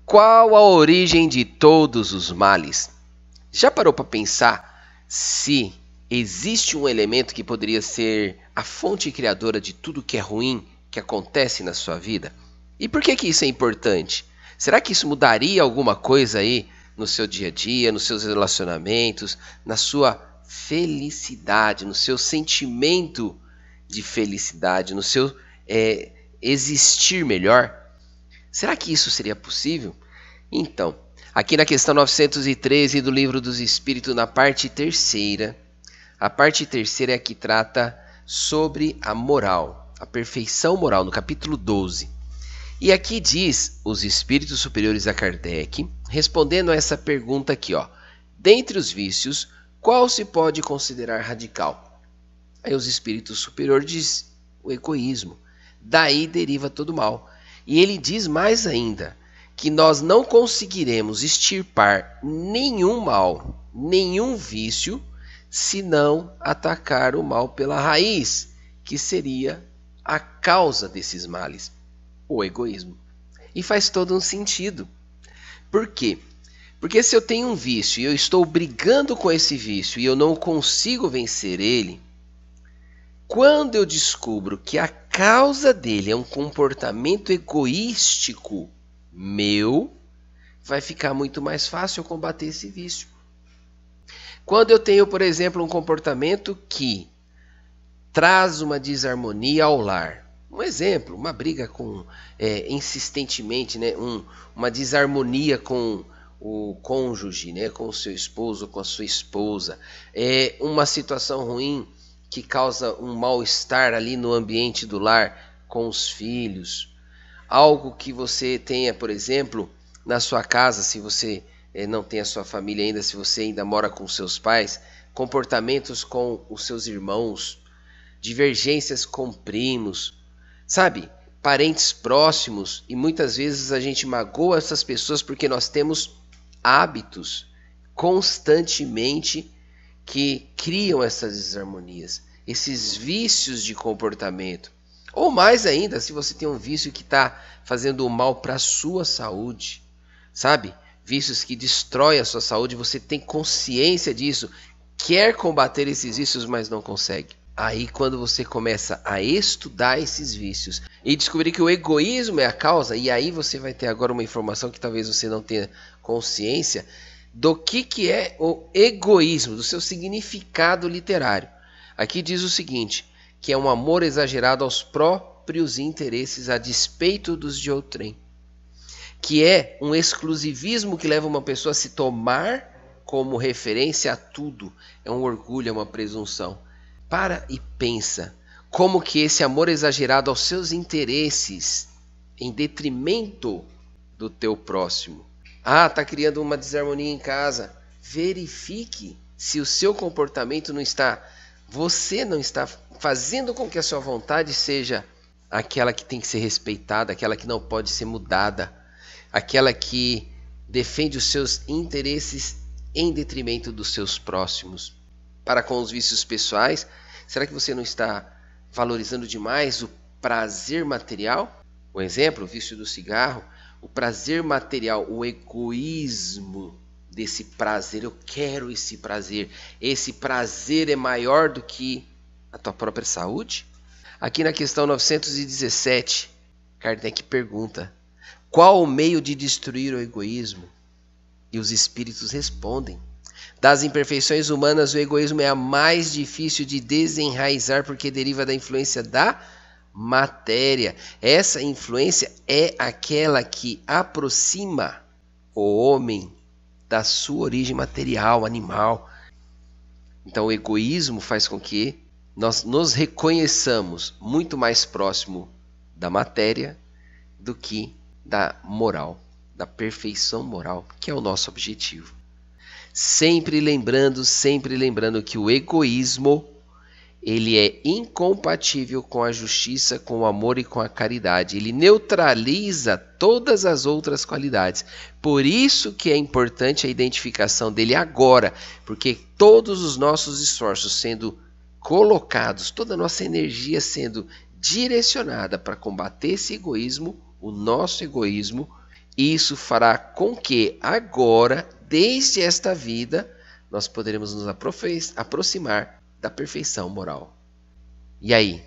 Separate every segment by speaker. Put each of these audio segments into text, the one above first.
Speaker 1: Qual a origem de todos os males? Já parou para pensar se existe um elemento que poderia ser a fonte criadora de tudo que é ruim que acontece na sua vida? E por que isso é importante? Será que isso mudaria alguma coisa aí no seu dia a dia, nos seus relacionamentos, na sua felicidade, no seu sentimento de felicidade, no seu existir melhor? Será que isso seria possível? Então, aqui na questão 913 do Livro dos Espíritos, na parte terceira, a parte terceira é a que trata sobre a moral, a perfeição moral, no capítulo 12. E aqui diz os espíritos superiores a Kardec, respondendo a essa pergunta aqui, ó. Dentre os vícios, qual se pode considerar radical? Aí os espíritos superiores dizem o egoísmo. Daí deriva todo o mal. E ele diz mais ainda, que nós não conseguiremos extirpar nenhum mal, nenhum vício, se não atacar o mal pela raiz, que seria a causa desses males, o egoísmo. E faz todo um sentido. Por quê? Porque se eu tenho um vício e eu estou brigando com esse vício e eu não consigo vencer ele, quando eu descubro que a causa dele é um comportamento egoístico meu, vai ficar muito mais fácil eu combater esse vício. Quando eu tenho, por exemplo, um comportamento que traz uma desarmonia ao lar, um exemplo, uma briga com insistentemente, né, uma desarmonia com o cônjuge, né, com o seu esposo, com a sua esposa, uma situação ruim que causa um mal-estar ali no ambiente do lar com os filhos, algo que você tenha, por exemplo, na sua casa, se você não tem a sua família ainda, se você ainda mora com seus pais, comportamentos com os seus irmãos, divergências com primos, sabe? Parentes próximos, e muitas vezes a gente magoa essas pessoas porque nós temos hábitos constantemente que criam essas desarmonias, esses vícios de comportamento. Ou mais ainda, se você tem um vício que está fazendo mal para a sua saúde, sabe? Vícios que destroem a sua saúde, você tem consciência disso, quer combater esses vícios, mas não consegue. Aí quando você começa a estudar esses vícios e descobrir que o egoísmo é a causa, e aí você vai ter agora uma informação que talvez você não tenha consciência, do que é o egoísmo, do seu significado literário. Aqui diz o seguinte, que é um amor exagerado aos próprios interesses a despeito dos de outrem, que é um exclusivismo que leva uma pessoa a se tomar como referência a tudo, é um orgulho, é uma presunção. Para e pensa, como que esse amor exagerado aos seus interesses, em detrimento do teu próximo, está criando uma desarmonia em casa. Verifique se o seu comportamento não está, você não está fazendo com que a sua vontade seja aquela que tem que ser respeitada, aquela que não pode ser mudada, aquela que defende os seus interesses em detrimento dos seus próximos. Para com os vícios pessoais, será que você não está valorizando demais o prazer material? Um exemplo, o vício do cigarro, o prazer material, o egoísmo desse prazer. Eu quero esse prazer é maior do que a tua própria saúde? Aqui na questão 917, Kardec pergunta, qual o meio de destruir o egoísmo? E os espíritos respondem, das imperfeições humanas, o egoísmo é a mais difícil de desenraizar porque deriva da influência da matéria. Essa influência é aquela que aproxima o homem da sua origem material, animal. Então o egoísmo faz com que nós nos reconheçamos muito mais próximo da matéria do que da moral, da perfeição moral, que é o nosso objetivo. Sempre lembrando que o egoísmo ele é incompatível com a justiça, com o amor e com a caridade. Ele neutraliza todas as outras qualidades. Por isso que é importante a identificação dele agora, porque todos os nossos esforços sendo colocados, toda a nossa energia sendo direcionada para combater esse egoísmo, o nosso egoísmo, Isso fará com que agora, desde esta vida, nós poderemos nos aproximar da perfeição moral. E aí,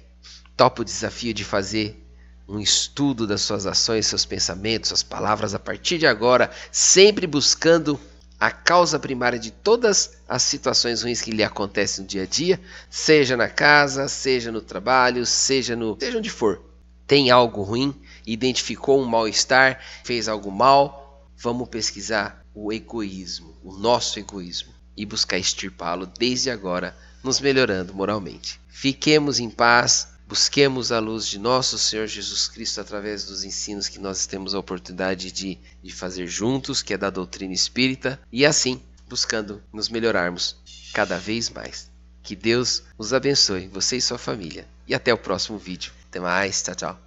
Speaker 1: topa o desafio de fazer um estudo das suas ações, seus pensamentos, suas palavras a partir de agora, sempre buscando a causa primária de todas as situações ruins que lhe acontecem no dia a dia, seja na casa, seja no trabalho, seja onde for. Tem algo ruim, identificou um mal-estar, fez algo mal, vamos pesquisar o egoísmo, o nosso egoísmo, e buscar extirpá-lo desde agora, nos melhorando moralmente. Fiquemos em paz, busquemos a luz de nosso Senhor Jesus Cristo através dos ensinos que nós temos a oportunidade de fazer juntos, que é da doutrina espírita, e assim, buscando nos melhorarmos cada vez mais. Que Deus os abençoe, você e sua família. E até o próximo vídeo. Até mais, tchau, tchau.